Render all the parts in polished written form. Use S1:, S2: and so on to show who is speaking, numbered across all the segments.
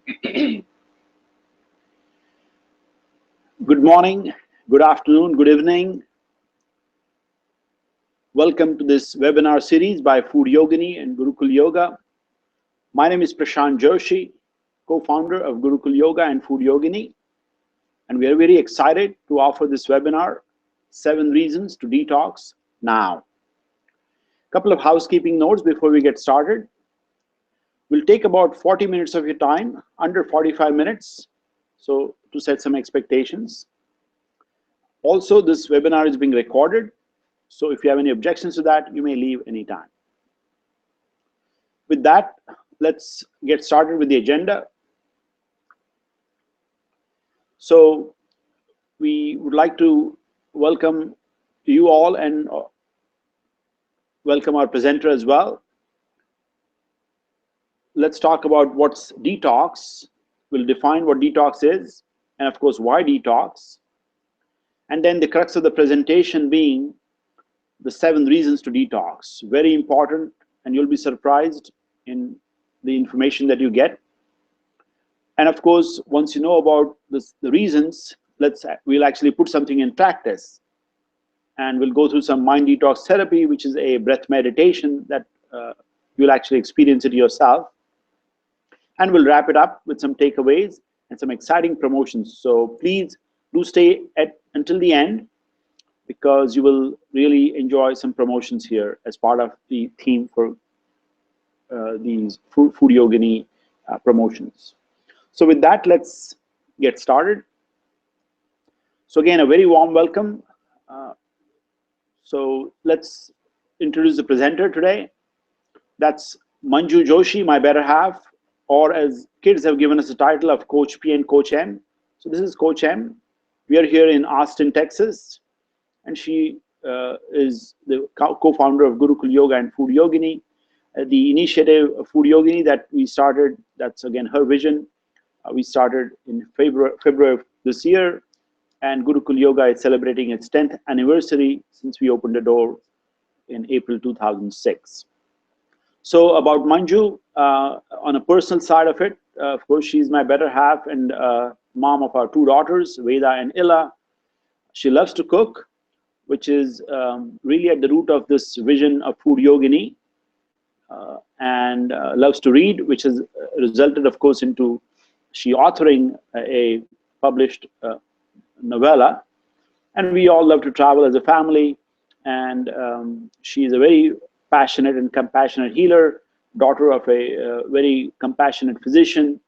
S1: Good morning, good afternoon, good evening. Welcome to this webinar series by Food Yogini and Gurukul Yoga. My name is Prashant Joshi, co-founder of Gurukul Yoga and Food Yogini, and we are very excited to offer this webinar, 7 Reasons to Detox Now. A couple of housekeeping notes before we get started. We'll take about 40 minutes of your time, under 45 minutes, so to set some expectations. Also, this webinar is being recorded, so if you have any objections to that, you may leave anytime. With that, let's get started with the agenda. So we would like to welcome you all and welcome our presenter as well. Let's talk about what's detox. We'll define what detox is, and of course, why detox. And then the crux of the presentation being the 7 reasons to detox. Very important, and you'll be surprised in the information that you get. And of course, once you know about the reasons, we'll actually put something in practice. And we'll go through some mind detox therapy, which is a breath meditation that you'll actually experience it yourself. And we'll wrap it up with some takeaways and some exciting promotions. So please do stay until the end, because you will really enjoy some promotions here as part of the theme for these Food Yogini promotions. So with that, let's get started. So again, a very warm welcome. So let's introduce the presenter today. That's Manju Joshi, my better half, or as kids have given us the title of Coach P and Coach M. So this is Coach M. We are here in Austin, Texas, and she is the co-founder of Gurukul Yoga and Food Yogini. The initiative of Food Yogini that we started, that's again her vision. We started in February of this year, and Gurukul Yoga is celebrating its 10th anniversary since we opened the door in April 2006. So about Manju, on a personal side of it, of course, she's my better half and mom of our 2 daughters, Veda and Illa. She loves to cook, which is really at the root of this vision of Food Yogini, and loves to read, which has resulted, of course, into she authoring a published novella. And we all love to travel as a family, and she is a very passionate and compassionate healer, daughter of a very compassionate physician.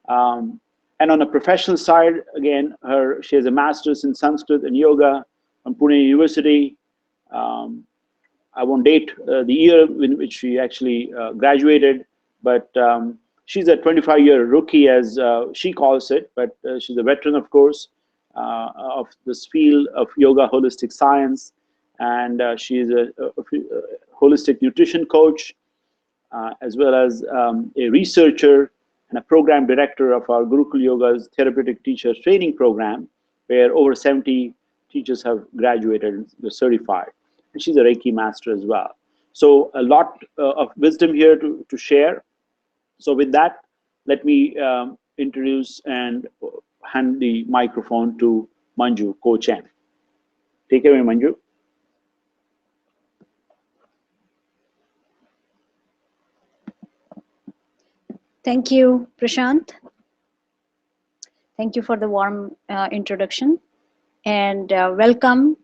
S1: And on a professional side, again, she has a master's in Sanskrit and yoga from Pune University. I won't date the year in which she actually graduated, but she's a 25-year rookie, as she calls it, but she's a veteran, of course, of this field of yoga holistic science. And she is a holistic nutrition coach, as well as a researcher and a program director of our Gurukul Yoga's therapeutic teacher training program, where over 70 teachers have graduated and were certified. And she's a Reiki master as well. So a lot of wisdom here to share. So with that, let me introduce and hand the microphone to Manju, Coach M. Take it away, Manju.
S2: Thank you, Prashant. Thank you for the warm introduction, and welcome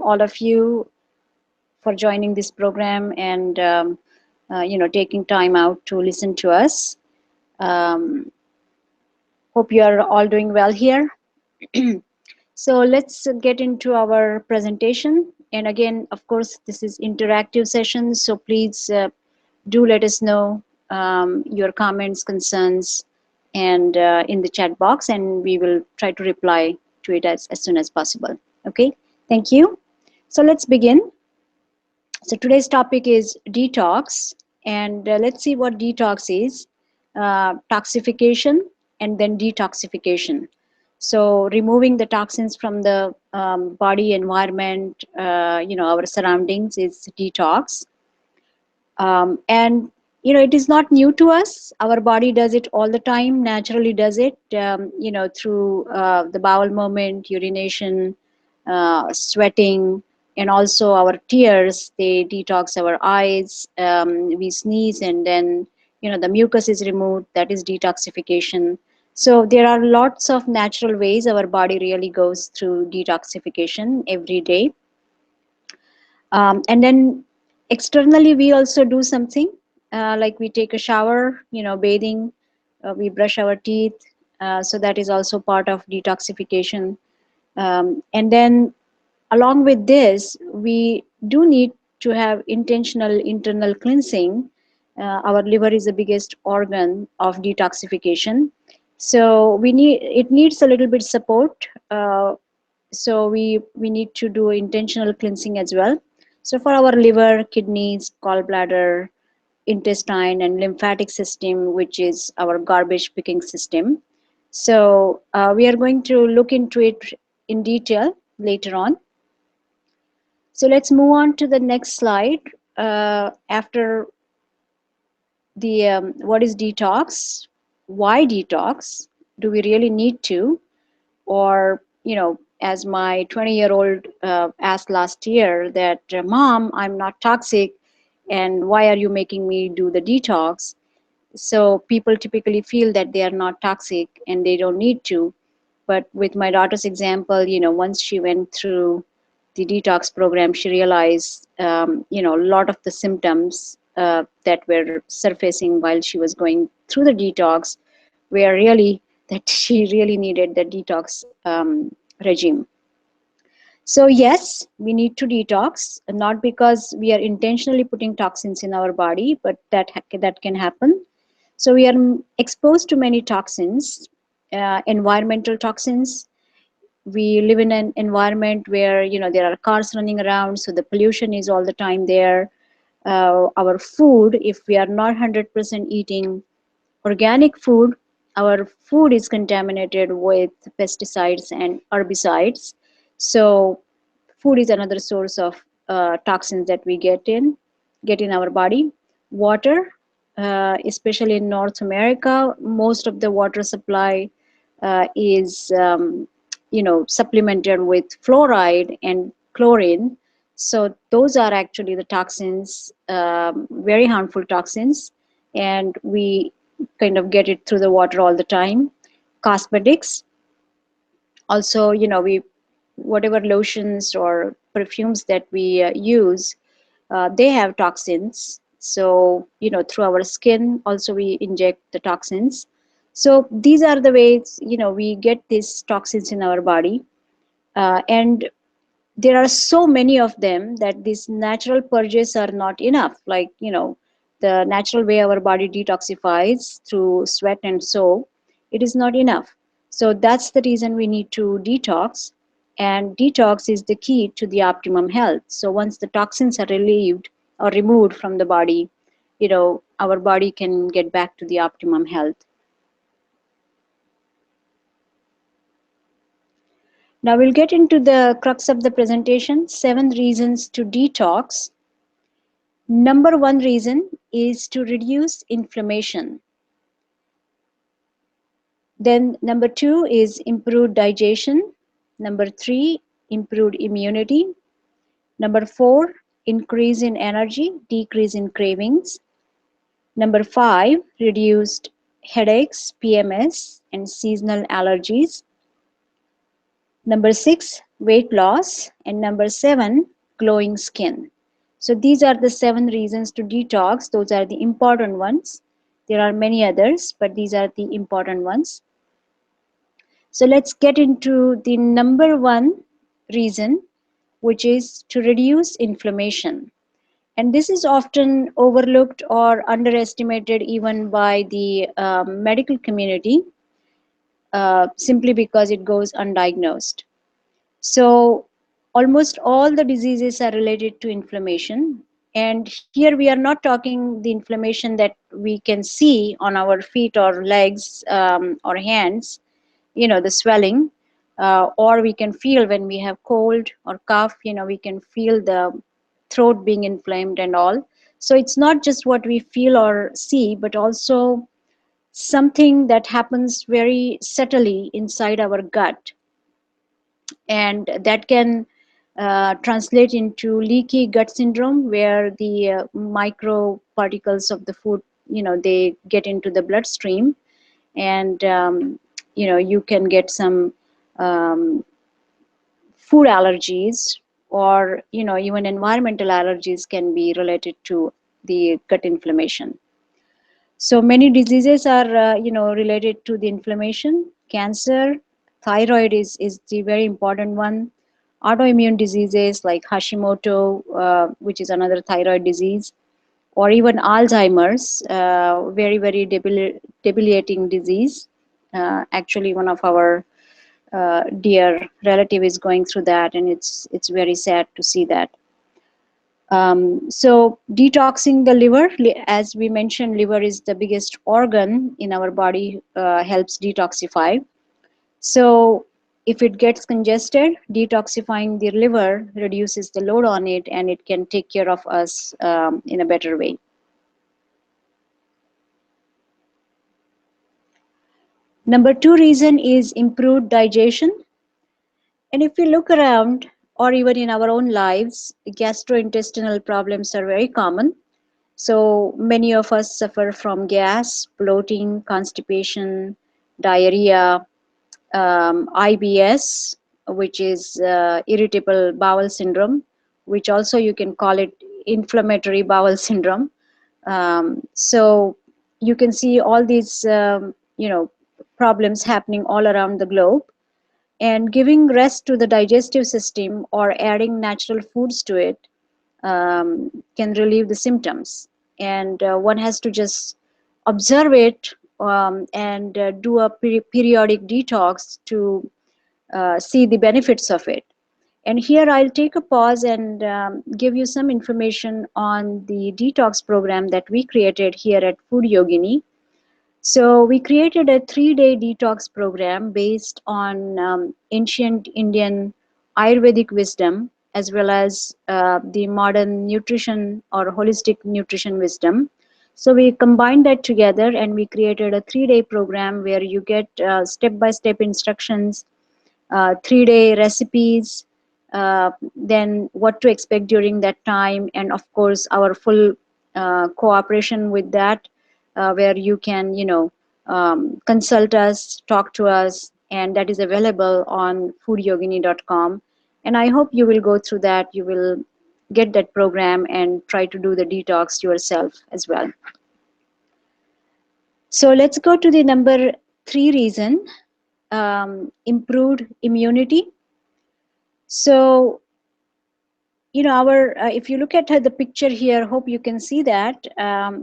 S2: all of you for joining this program and taking time out to listen to us. Hope you are all doing well here. So let's get into our presentation. And again, of course, this is interactive session, so please do let us know your comments, concerns, and in the chat box, and we will try to reply to it as soon as possible. Okay, thank you. So let's begin. So today's topic is detox, and let's see what detox is. Toxification and then detoxification. So removing the toxins from the body, environment, our surroundings is detox. And It is not new to us. Our body does it all the time, naturally does it, through the bowel movement, urination, sweating, and also our tears. They detox our eyes. We sneeze, and then, the mucus is removed. That is detoxification. So there are lots of natural ways our body really goes through detoxification every day. And then externally, we also do something, like we take a shower, bathing, we brush our teeth. So that is also part of detoxification. And then along with this, we do need to have intentional internal cleansing. Our liver is the biggest organ of detoxification. So it needs a little bit support. So we need to do intentional cleansing as well. So for our liver, kidneys, gallbladder, intestine, and lymphatic system, which is our garbage picking system. So we are going to look into it in detail later on. So let's move on to the next slide. After the what is detox, why detox, do we really need to, or as my 20-year-old asked last year that, Mom, I'm not toxic, and why are you making me do the detox? So people typically feel that they are not toxic and they don't need to. But with my daughter's example, once she went through the detox program, she realized, a lot of the symptoms that were surfacing while she was going through the detox were really that she really needed the detox regime. So yes, we need to detox, not because we are intentionally putting toxins in our body, but that can happen. So we are exposed to many toxins, environmental toxins. We live in an environment where there are cars running around, so the pollution is all the time there. Our food, if we are not 100% eating organic food, our food is contaminated with pesticides and herbicides. So food is another source of toxins that we get in our body. Water, especially in North America, most of the water supply is supplemented with fluoride and chlorine. So those are actually the toxins, very harmful toxins, and we kind of get it through the water all the time. Cosmetics, also, we whatever lotions or perfumes that we use, they have toxins. So through our skin also we inject the toxins. So these are the ways we get these toxins in our body. And there are so many of them that these natural purges are not enough. Like, the natural way our body detoxifies through sweat and soap, it is not enough. So that's the reason we need to detox. And detox is the key to the optimum health. So once the toxins are relieved or removed from the body, our body can get back to the optimum health. Now we'll get into the crux of the presentation, 7 reasons to detox. Number one reason is to reduce inflammation. Then number two is improved digestion. Number three, improved immunity. Number four, increase in energy, decrease in cravings. Number five, reduced headaches, PMS, and seasonal allergies. Number six, weight loss. And number seven, glowing skin. So these are the 7 reasons to detox. Those are the important ones. There are many others, but these are the important ones. So let's get into the number one reason, which is to reduce inflammation. And this is often overlooked or underestimated even by the medical community, simply because it goes undiagnosed. So almost all the diseases are related to inflammation. And here we are not talking the inflammation that we can see on our feet or legs, or hands, the swelling, or we can feel when we have cold or cough, we can feel the throat being inflamed and all. So it's not just what we feel or see, but also something that happens very subtly inside our gut, and that can translate into leaky gut syndrome, where the micro particles of the food, they get into the bloodstream, and you can get some um, food allergies, or even environmental allergies can be related to the gut inflammation. So many diseases are related to the inflammation. Cancer, thyroid is the very important one. Autoimmune diseases like Hashimoto, which is another thyroid disease, or even Alzheimer's, very debilitating disease. Actually, one of our dear relative is going through that, and it's very sad to see that. So detoxing the liver, as we mentioned, liver is the biggest organ in our body, helps detoxify. So if it gets congested, detoxifying the liver reduces the load on it, and it can take care of us in a better way. Number two reason is improved digestion. And if we look around, or even in our own lives, gastrointestinal problems are very common. So many of us suffer from gas, bloating, constipation, diarrhea, IBS, which is irritable bowel syndrome, which also you can call it inflammatory bowel syndrome. So you can see all these, problems happening all around the globe. And giving rest to the digestive system or adding natural foods to it can relieve the symptoms. And one has to just observe it, and do a periodic detox to see the benefits of it. And here I'll take a pause and give you some information on the detox program that we created here at Food Yogini. So we created a 3-day detox program based on ancient Indian Ayurvedic wisdom, as well as the modern nutrition or holistic nutrition wisdom. So we combined that together, and we created a 3-day program where you get step-by-step instructions, 3-day recipes, then what to expect during that time, and of course our full cooperation with that, where you can consult us, talk to us, and that is available on foodyogini.com. And I hope you will go through that, you will get that program and try to do the detox yourself as well. So let's go to the number 3 reason, improved immunity. So our if you look at the picture here, hope you can see that.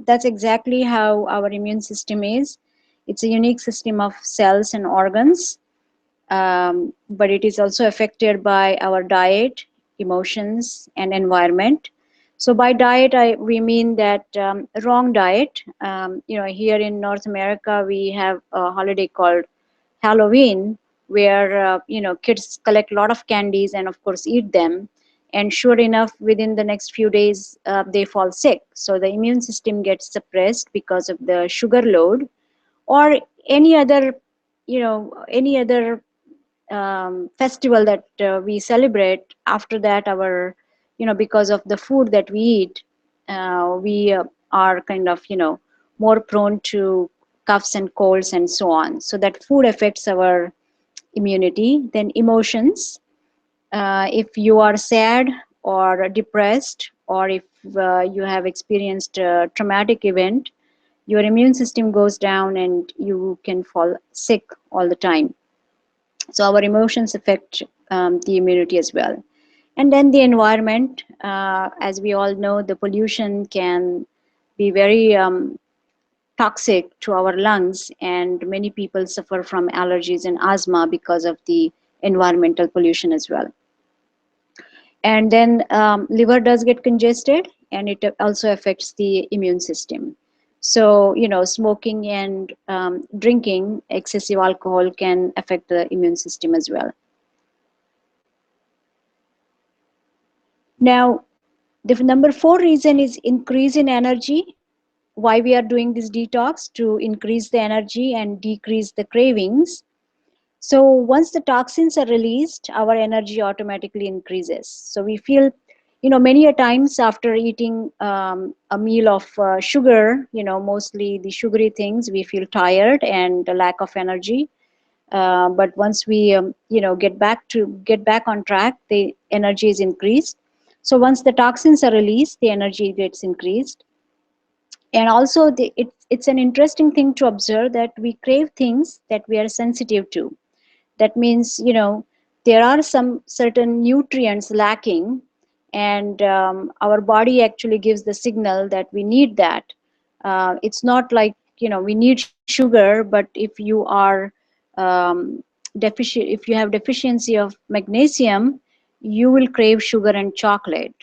S2: That's exactly how our immune system is. It's a unique system of cells and organs, but it is also affected by our diet, emotions, and environment. So by diet, we mean that wrong diet. Here in North America, we have a holiday called Halloween, where kids collect a lot of candies and of course eat them. And sure enough, within the next few days, they fall sick. So the immune system gets suppressed because of the sugar load, or any other, festival that we celebrate. After that, our, because of the food that we eat, we are kind of, more prone to coughs and colds and so on. So that food affects our immunity. Then emotions. If you are sad or depressed, or if you have experienced a traumatic event, your immune system goes down and you can fall sick all the time. So our emotions affect the immunity as well. And then the environment, as we all know, the pollution can be very toxic to our lungs, and many people suffer from allergies and asthma because of the environmental pollution as well. And then liver does get congested, and it also affects the immune system. So smoking and drinking excessive alcohol can affect the immune system as well. Now, The number four reason is increase in energy. Why we are doing this detox? To increase the energy and decrease the cravings. So once the toxins are released, our energy automatically increases. So we feel, many a times after eating a meal of sugar, mostly the sugary things, we feel tired and a lack of energy. But once we, get back on track, the energy is increased. So once the toxins are released, the energy gets increased. And also, it's an interesting thing to observe that we crave things that we are sensitive to. That means, there are some certain nutrients lacking, and our body actually gives the signal that we need that. It's not like, we need sugar, but if you are um, deficient, if you have deficiency of magnesium, you will crave sugar and chocolate.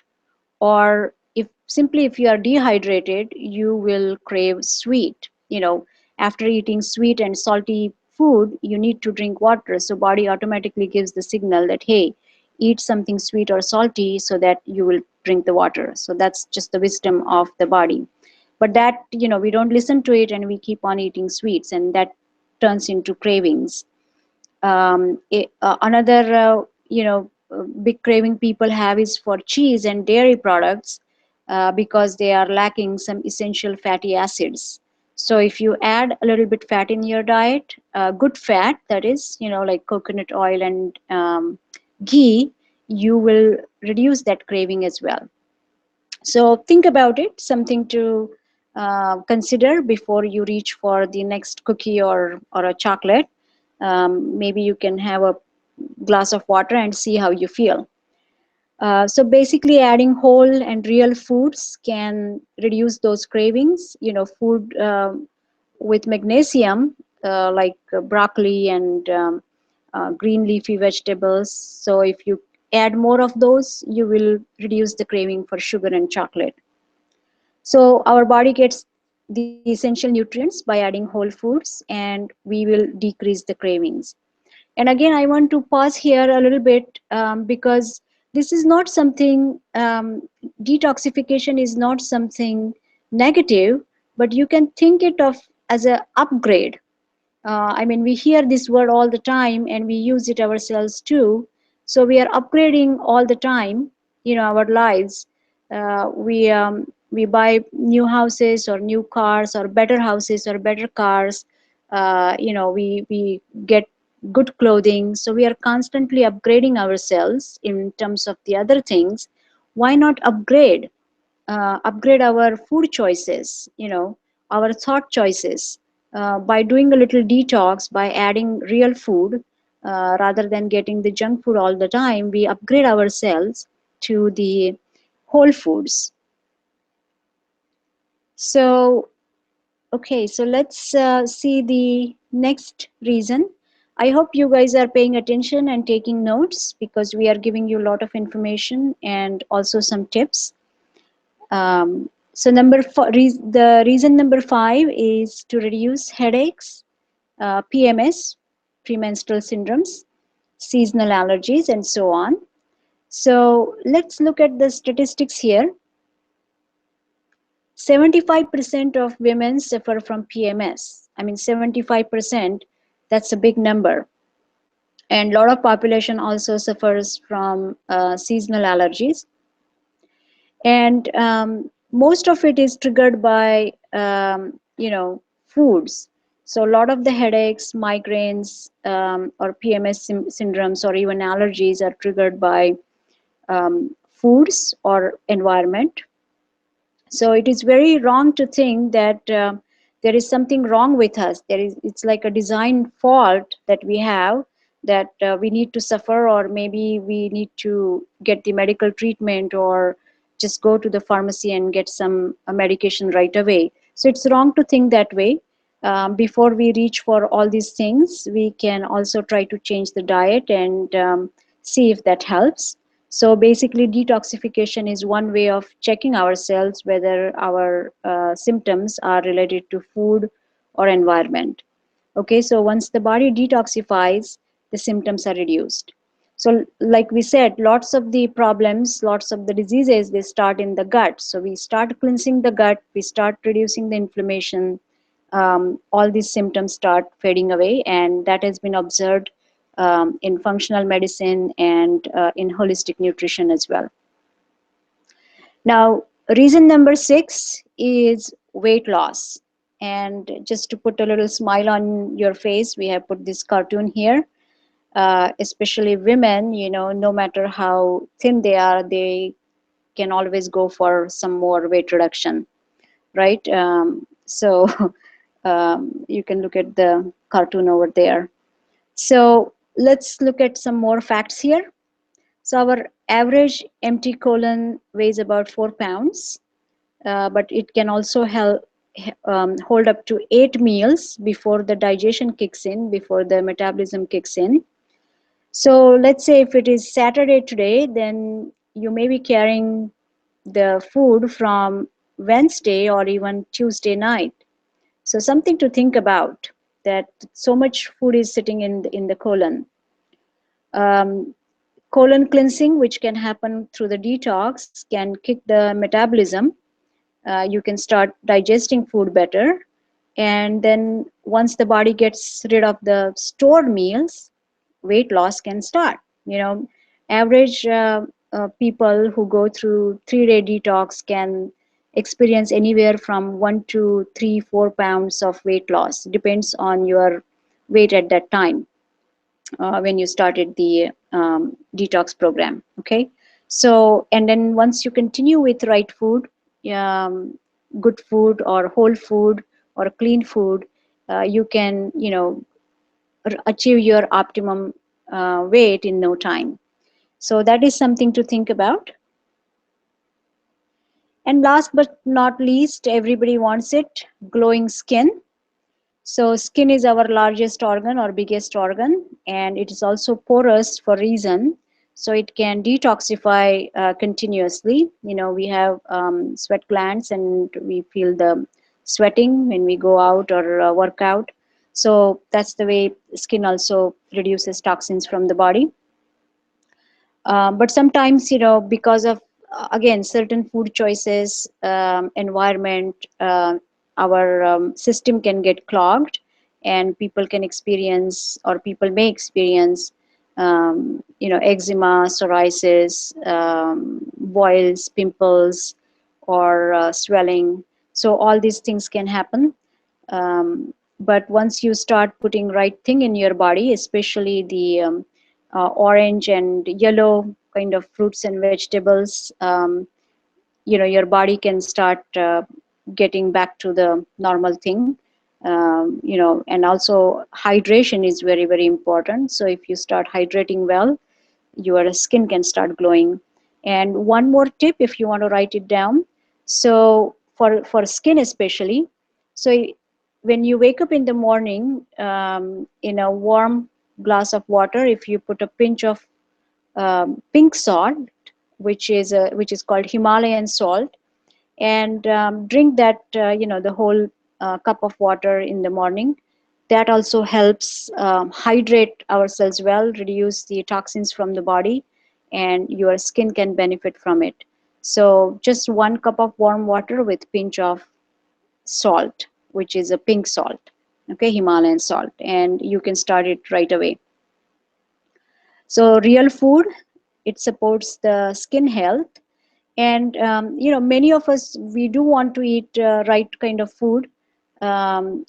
S2: Or if you are dehydrated, you will crave sweet. After eating sweet and salty food, you need to drink water, so body automatically gives the signal that, hey, eat something sweet or salty so that you will drink the water. So that's just the wisdom of the body. But that, we don't listen to it, and we keep on eating sweets, and that turns into cravings. Another big craving people have is for cheese and dairy products, because they are lacking some essential fatty acids. So if you add a little bit fat in your diet, good fat, that is, like coconut oil and ghee, you will reduce that craving as well. So think about it, something to consider before you reach for the next cookie or a chocolate. Maybe you can have a glass of water and see how you feel. So basically, adding whole and real foods can reduce those cravings. Food with magnesium, like broccoli and green leafy vegetables. So if you add more of those, you will reduce the craving for sugar and chocolate. So our body gets the essential nutrients by adding whole foods, and we will decrease the cravings. And again, I want to pause here a little bit, because this is not something, detoxification is not something negative, but you can think it of as an upgrade. I mean, we hear this word all the time and we use it ourselves too. So we are upgrading all the time, our lives. We buy new houses or new cars or better houses or better cars. We get good clothing. So we are constantly upgrading ourselves in terms of the other things. Why not upgrade our food choices, our thought choices, by doing a little detox, by adding real food, rather than getting the junk food all the time. We upgrade ourselves to the whole foods. So, okay, so let's see the next reason. I hope you guys are paying attention and taking notes, because we are giving you a lot of information and also some tips. So the reason number five is to reduce headaches, PMS, premenstrual syndromes, seasonal allergies, and so on. So let's look at the statistics here. 75% of women suffer from PMS. I mean, 75%, that's a big number. And a lot of population also suffers from seasonal allergies. And most of it is triggered by foods. So a lot of the headaches, migraines, or PMS syndromes, or even allergies are triggered by foods or environment. So it is very wrong to think that there is something wrong with us. It's like a design fault that we have, that we need to suffer, or maybe we need to get the medical treatment, or just go to the pharmacy and get some medication right away. So it's wrong to think that way. Before we reach for all these things, we can also try to change the diet and see if that helps. So basically, detoxification is one way of checking ourselves whether our symptoms are related to food or environment. Okay, so once the body detoxifies, the symptoms are reduced. So like we said, lots of the problems, lots of the diseases, they start in the gut. So we start cleansing the gut, we start reducing the inflammation, all these symptoms start fading away, and that has been observed in functional medicine and in holistic nutrition as well. Now, reason number 6 is weight loss. And just to put a little smile on your face, we have put this cartoon here. Especially women, no matter how thin they are, they can always go for some more weight reduction, right? So you can look at the cartoon over there. So let's look at some more facts here. So our average empty colon weighs about 4 pounds, but it can also hold up to 8 meals before the digestion kicks in, before the metabolism kicks in. So let's say if it is Saturday today, then you may be carrying the food from Wednesday or even Tuesday night. So something to think about, that so much food is sitting in the colon. Um, Colon cleansing, which can happen through the detox, can kick the metabolism. You can start digesting food better. And then once the body gets rid of the stored meals, weight loss can start. Average people who go through 3-day detox can experience anywhere from 1 to 3, 4 pounds of weight loss. Depends on your weight at that time when you started the detox program. Okay, so and then once you continue with right food, um, good food or whole food or clean food, you can achieve your optimum weight in no time. So that is something to think about. And last but not least, everybody wants it, glowing skin. So skin is our largest organ or biggest organ, and it is also porous for reason. So it can detoxify continuously. We have sweat glands, and we feel the sweating when we go out or work out. So that's the way skin also reduces toxins from the body. But sometimes, because of again certain food choices, environment, our system can get clogged, and people can experience, or people may experience, eczema, psoriasis, boils, pimples, or swelling. So all these things can happen. But once you start putting right thing in your body, especially the orange and yellow kind of fruits and vegetables, your body can start getting back to the normal thing. And also hydration is very, very important. So if you start hydrating well, your skin can start glowing. And one more tip, if you want to write it down, so for skin especially, so when you wake up in the morning, in a warm glass of water, if you put a pinch of pink salt, which is called Himalayan salt, and drink that, the whole cup of water in the morning. That also helps hydrate ourselves well, reduce the toxins from the body, and your skin can benefit from it. So just 1 cup of warm water with pinch of salt, which is a pink salt, okay, Himalayan salt, and you can start it right away. So real food, it supports the skin health. And many of us, we do want to eat right kind of food, and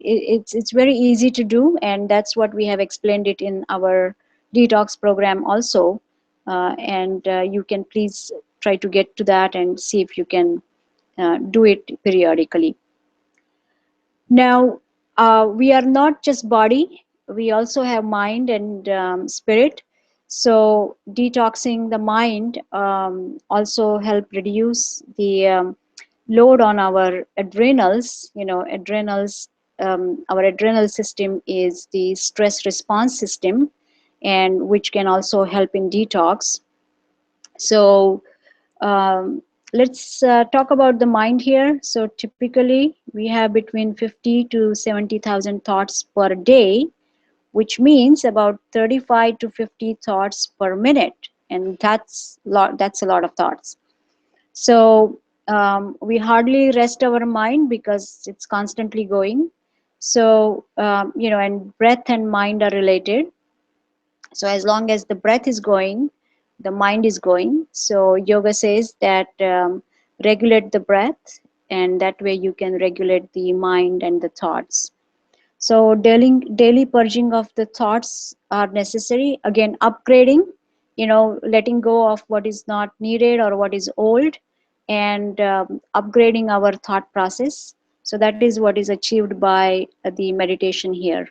S2: it's very easy to do, and that's what we have explained it in our detox program also. And you can please try to get to that and see if you can do it periodically. Now, we are not just body, we also have mind and spirit. So detoxing the mind also help reduce the load on our adrenals. Our adrenal system is the stress response system, and which can also help in detox. So um, let's talk about the mind here. So typically we have between 50 to 70,000 thoughts per day, which means about 35 to 50 thoughts per minute, and that's a lot of thoughts. So we hardly rest our mind because it's constantly going. So and breath and mind are related. So as long as the breath is going, the mind is going. So yoga says that regulate the breath, and that way you can regulate the mind and the thoughts. So daily purging of the thoughts are necessary. Again, upgrading, letting go of what is not needed or what is old, and upgrading our thought process. So that is what is achieved by the meditation here.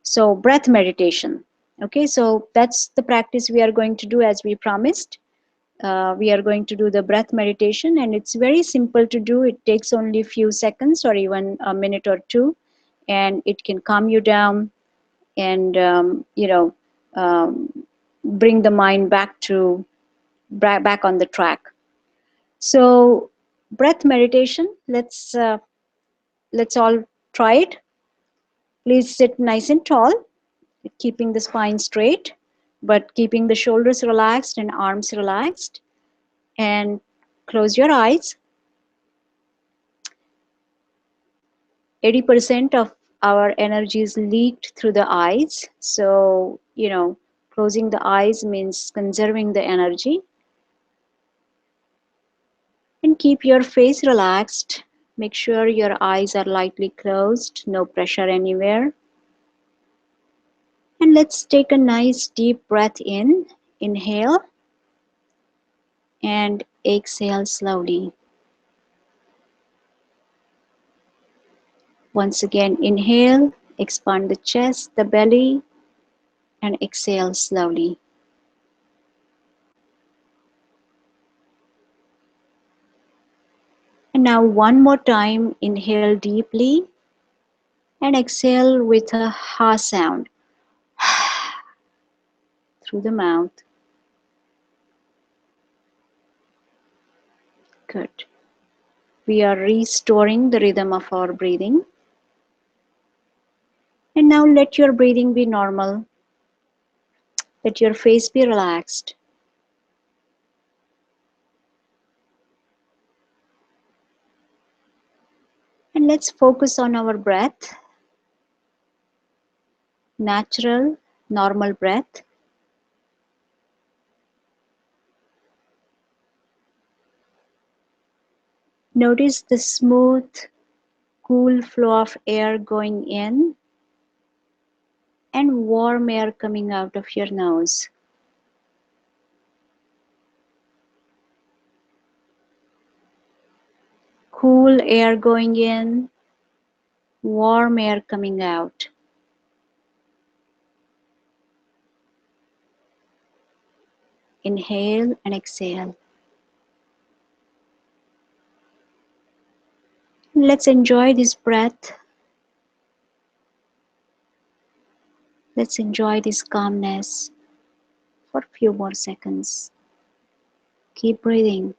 S2: So breath meditation. Okay, so that's the practice we are going to do as we promised. We are going to do the breath meditation, and it's very simple to do. It takes only a few seconds or even a minute or two, and it can calm you down and um, bring the mind back on the track. So breath meditation. Let's all try it. Please sit nice and tall, keeping the spine straight, but keeping the shoulders relaxed and arms relaxed. And close your eyes. 80% of our energy is leaked through the eyes. So, closing the eyes means conserving the energy. And keep your face relaxed. Make sure your eyes are lightly closed, no pressure anywhere. And let's take a nice deep breath in. Inhale and exhale slowly. Once again, inhale, expand the chest, the belly, and exhale slowly. And now one more time, inhale deeply and exhale with a ha sound through the mouth. Good. We are restoring the rhythm of our breathing. And now let your breathing be normal. Let your face be relaxed. And let's focus on our breath. Natural, normal breath. Notice the smooth, cool flow of air going in and warm air coming out of your nose. Cool air going in, warm air coming out. Inhale and exhale. Let's enjoy this breath. Let's enjoy this calmness for a few more seconds. Keep breathing.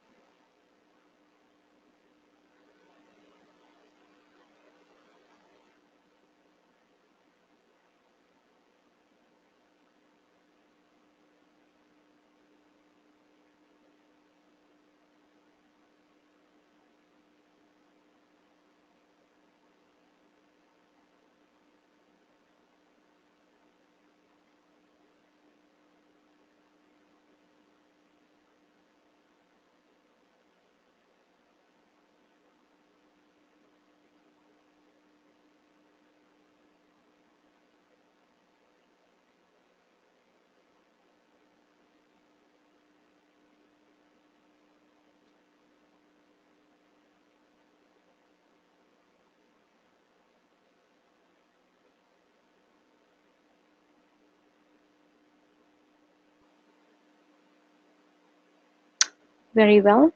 S2: Very well.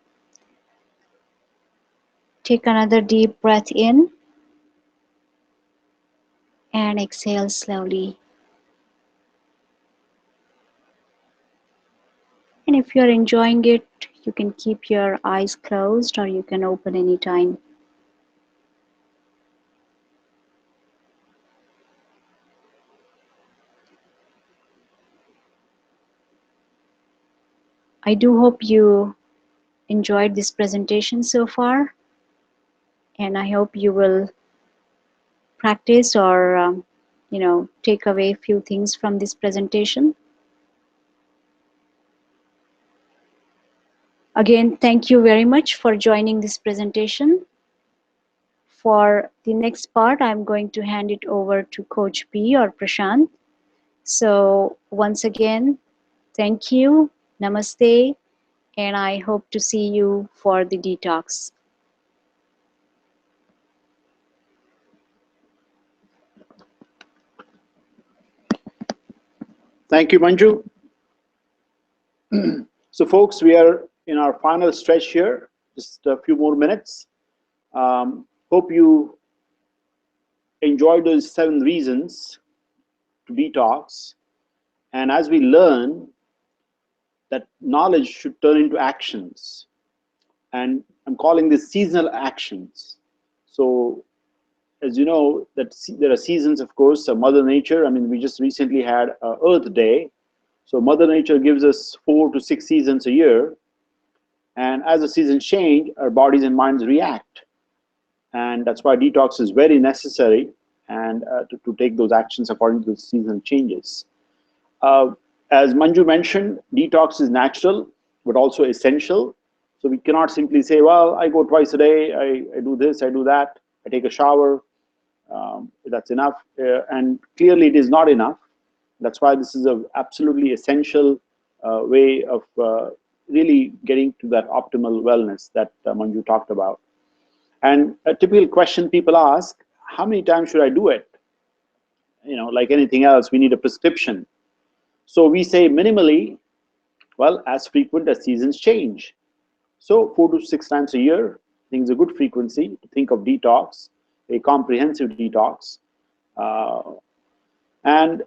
S2: Take another deep breath in and exhale slowly. And if you're enjoying it, you can keep your eyes closed or you can open anytime. I do hope you enjoyed this presentation so far, and I hope you will practice or take away a few things from this presentation. Again, thank you very much for joining this presentation. For the next part, I'm going to hand it over to Coach P or Prashant. So once again, thank you, namaste, and I hope to see you for the detox.
S1: Thank you, Manju. So folks, we are in our final stretch here, just a few more minutes. Hope you enjoyed those 7 reasons to detox. And as we learn that knowledge should turn into actions, and I'm calling this seasonal actions. So as you know, that there are seasons, of course, Mother Nature. I mean, we just recently had Earth Day. So Mother Nature gives us 4 to 6 seasons a year. And as the seasons change, our bodies and minds react. And that's why detox is very necessary, and to take those actions according to the seasonal changes. As Manju mentioned, detox is natural, but also essential. So we cannot simply say, well, I go twice a day, I do this, I do that, I take a shower, that's enough. And clearly it is not enough. That's why this is an absolutely essential way of really getting to that optimal wellness that Manju talked about. And a typical question people ask, how many times should I do it? You know, like anything else, we need a prescription. So we say minimally, well, as frequent as seasons change. So 4 to 6 times a year, I think is a good frequency to think of detox, a comprehensive detox. And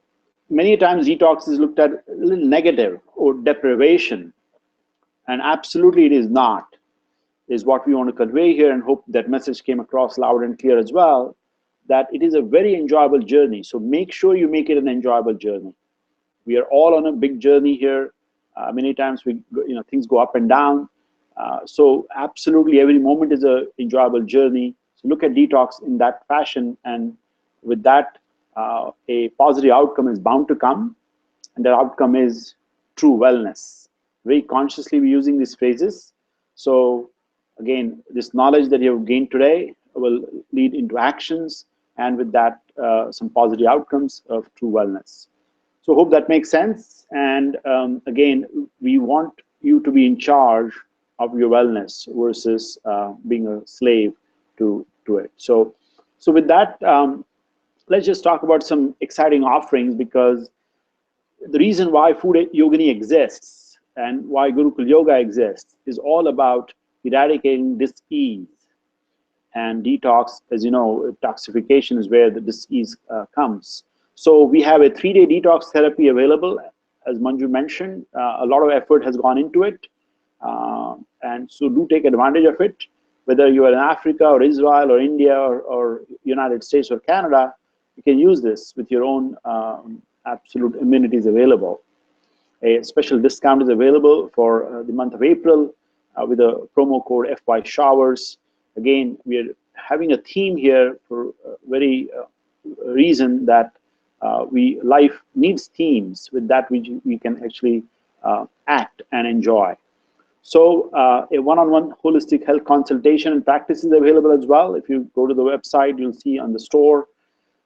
S1: many times detox is looked at a little negative or deprivation. And absolutely it is not, is what we want to convey here, and hope that message came across loud and clear as well, that it is a very enjoyable journey. So make sure you make it an enjoyable journey. We are all on a big journey here. Many times things go up and down. So absolutely every moment is an enjoyable journey. So look at detox in that fashion, and with that, a positive outcome is bound to come, and that outcome is true wellness. Very consciously we're using these phrases. So again, this knowledge that you have gained today will lead into actions, and with that, some positive outcomes of true wellness. So hope that makes sense. And again, we want you to be in charge of your wellness versus being a slave to it. So with that, let's just talk about some exciting offerings, because the reason why Food Yogini exists and why Gurukul Yoga exists is all about eradicating dis-ease. And detox, as you know, detoxification is where the dis-ease comes. So we have a 3-day detox therapy available, as Manju mentioned. A lot of effort has gone into it. And so do take advantage of it. Whether you are in Africa or Israel or India or United States or Canada, you can use this with your own absolute immunities available. A special discount is available for the month of April with a promo code FY Showers. Again, we are having a theme here for a very reason that life needs themes. With that, we can actually act and enjoy. So a one-on-one holistic health consultation and practice is available as well. If you go to the website, you'll see on the store.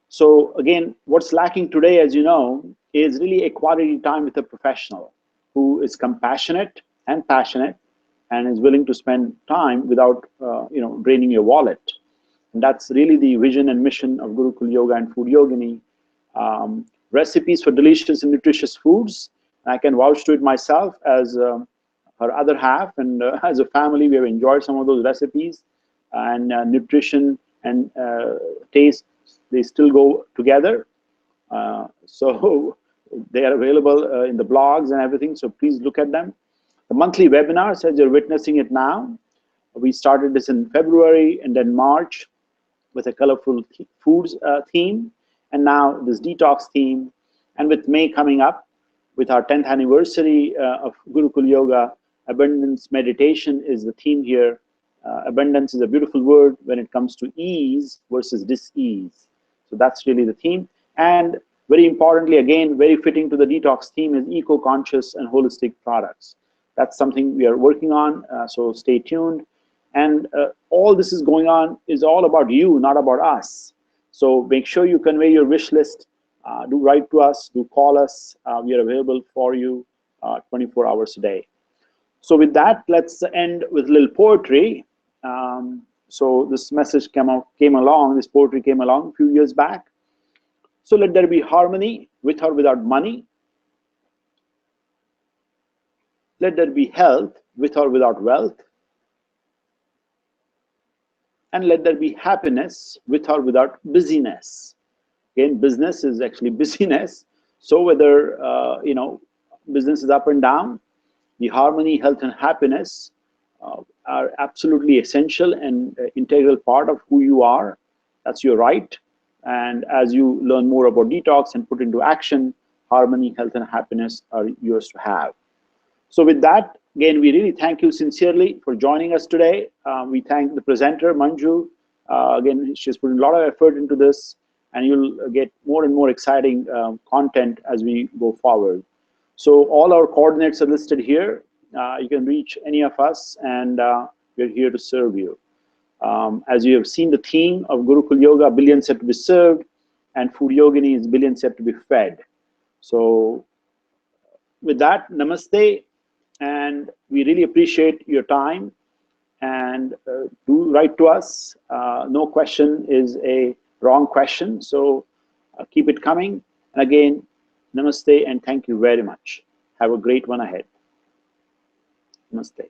S1: So again, what's lacking today, as you know, is really a quality time with a professional who is compassionate and passionate and is willing to spend time without draining your wallet. And that's really the vision and mission of Gurukul Yoga and Food Yogini. Recipes for delicious and nutritious foods. I can vouch to it myself as her other half, and as a family, we have enjoyed some of those recipes. And nutrition and taste, they still go together. So they are available in the blogs and everything, so please look at them. The monthly webinars, as you're witnessing it now, we started this in February and then March with a colorful foods theme, and now this detox theme. And with May coming up, with our 10th anniversary of Gurukul Yoga. Abundance meditation is the theme here. Abundance is a beautiful word when it comes to ease versus dis-ease. So that's really the theme. And very importantly, again, very fitting to the detox theme, is eco-conscious and holistic products. That's something we are working on, so stay tuned. And all this is going on is all about you, not about us. So make sure you convey your wish list. Do write to us, do call us. We are available for you 24 hours a day. So with that, let's end with a little poetry. So this message came along, this poetry came along a few years back. So let there be harmony with or without money. Let there be health with or without wealth. And let there be happiness with or without busyness. Again, business is actually busyness. So whether business is up and down, the harmony, health, and happiness are absolutely essential and integral part of who you are. That's your right. And as you learn more about detox and put into action, harmony, health, and happiness are yours to have. So with that, again, we really thank you sincerely for joining us today. We thank the presenter, Manju. Again, she's put a lot of effort into this, and you'll get more and more exciting content as we go forward. So all our coordinates are listed here. You can reach any of us, and we're here to serve you. As you have seen the theme of Gurukul Yoga, billions yet to be served, and Food Yogini is billions yet to be fed. So with that, namaste, and we really appreciate your time. And do write to us. No question is a wrong question, so keep it coming. And again, namaste, and thank you very much. Have a great one ahead. Namaste.